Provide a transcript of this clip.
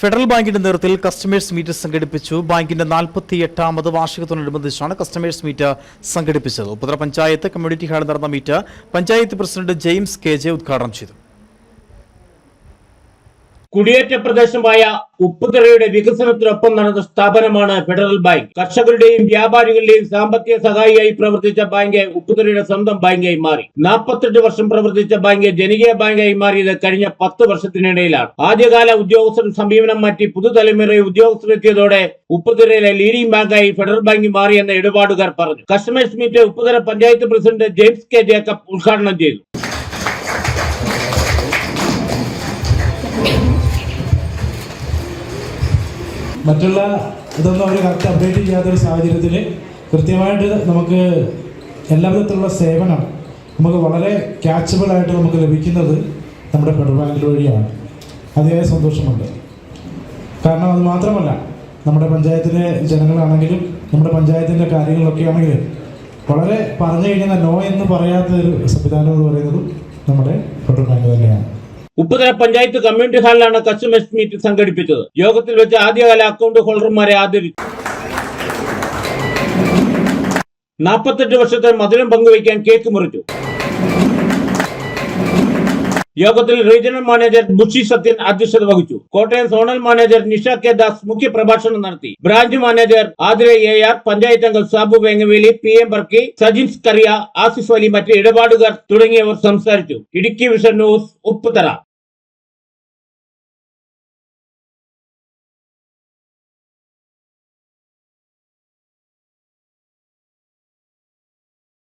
Federal ബാങ്കിന്റെ നേതൃത്വത്തിൽ customers meet സംഘടിപ്പിച്ചു. ബാങ്കിന്റെ 48ാമത് വാർഷികത്തോടനുബന്ധിച്ചാണ് കസ്റ്റമേഴ്സ് മീറ്റ് സംഘടിപ്പിച്ചത്. ഉപ്പുതറ പഞ്ചായത്ത് കമ്മ്യൂണിറ്റി ഹാളിൽ നടന്ന meet panchayat president James KJ ഉദ്ഘാടനം ചെയ്തു. കുടിയേറ്റ പ്രദേശമായ ഉപ്പുതറയുടെ വികസനത്തിനൊപ്പം നടന്ന സ്ഥാപനമാണ് ഫെഡറൽ ബാങ്ക്. കർഷകരുടെയും വ്യാപാരികളുടെയും സാമ്പത്തിക സഹായിയായി പ്രവർത്തിച്ച ബാങ്ക് ഉപ്പുതറയുടെ സ്വന്തം ബാങ്കായി മാറി. 48 വർഷം പ്രവർത്തിച്ച ബാങ്ക് ജനകീയ ബാങ്കായി മാറിയത് കഴിഞ്ഞ 10 വർഷത്തിനിടയിലാണ്. ആദ്യകാല ഉദ്യോഗസ്ഥർ സമീപനം മാറ്റി പുതുതലമുറ ഉദ്യോഗസ്ഥരെത്തിയതോടെ ഉപ്പുതറയിലെ ലീഡിംഗ് ബാങ്കായി ഫെഡറൽ ബാങ്ക് മാറിയെന്ന് ഇടപാടുകാർ പറഞ്ഞു. Customers meet Upputhara panchayat president James KJ ഉദ്ഘാടനം ചെയ്തു. മറ്റുള്ള ഇതൊന്നും അവർ കറക്റ്റ് അപ്ഡേറ്റ് ചെയ്യാത്തൊരു സാഹചര്യത്തിൽ കൃത്യമായിട്ട് നമുക്ക് എല്ലാ വിധത്തിലുള്ള സേവനം നമുക്ക് വളരെ ക്യാച്ചബിളായിട്ട് നമുക്ക് ലഭിക്കുന്നത് നമ്മുടെ ഫെഡറൽ ബാങ്ക് വഴിയാണ്. അതിയായ സന്തോഷമുണ്ട്. കാരണം അത് മാത്രമല്ല, നമ്മുടെ പഞ്ചായത്തിലെ ജനങ്ങളാണെങ്കിലും നമ്മുടെ പഞ്ചായത്തിൻ്റെ കാര്യങ്ങളിലൊക്കെ ആണെങ്കിലും വളരെ പറഞ്ഞു കഴിഞ്ഞാൽ നോ എന്ന് പറയാത്തൊരു സംവിധാനം എന്ന് പറയുന്നതും നമ്മുടെ ഫെഡറൽ ബാങ്ക് തന്നെയാണ്. ഉപ്പുതറ പഞ്ചായത്ത് കമ്മ്യൂണിറ്റി ഹാളിലാണ് കസ്റ്റമേഴ്സ് മീറ്റ് സംഘടിപ്പിച്ചത്. യോഗത്തിൽ വെച്ച് ആദ്യകാല അക്കൗണ്ട് ഹോൾഡർമാരെ ആദരിച്ചു. 48 വർഷത്തെ മധുരം പങ്കുവയ്ക്കാൻ കേക്ക് മുറിച്ചു. യോഗത്തിൽ റീജിയണൽ മാനേജർ ബുഷി സത്യൻ അധ്യക്ഷത വഹിച്ചു. Kottayam zonal manager Nisha K. Das മുഖ്യ പ്രഭാഷണം നടത്തി. Branch manager Athira AR, panchayat അംഗം സാബു വേങ്ങവേലി, PM ബർക്കി, സജിൻസ് കറിയ, ആസിഫ് അലി, മറ്റ് ഇടപാടുകാർ തുടങ്ങിയവർ സംസാരിച്ചു. Idukki vision news, Upputhara.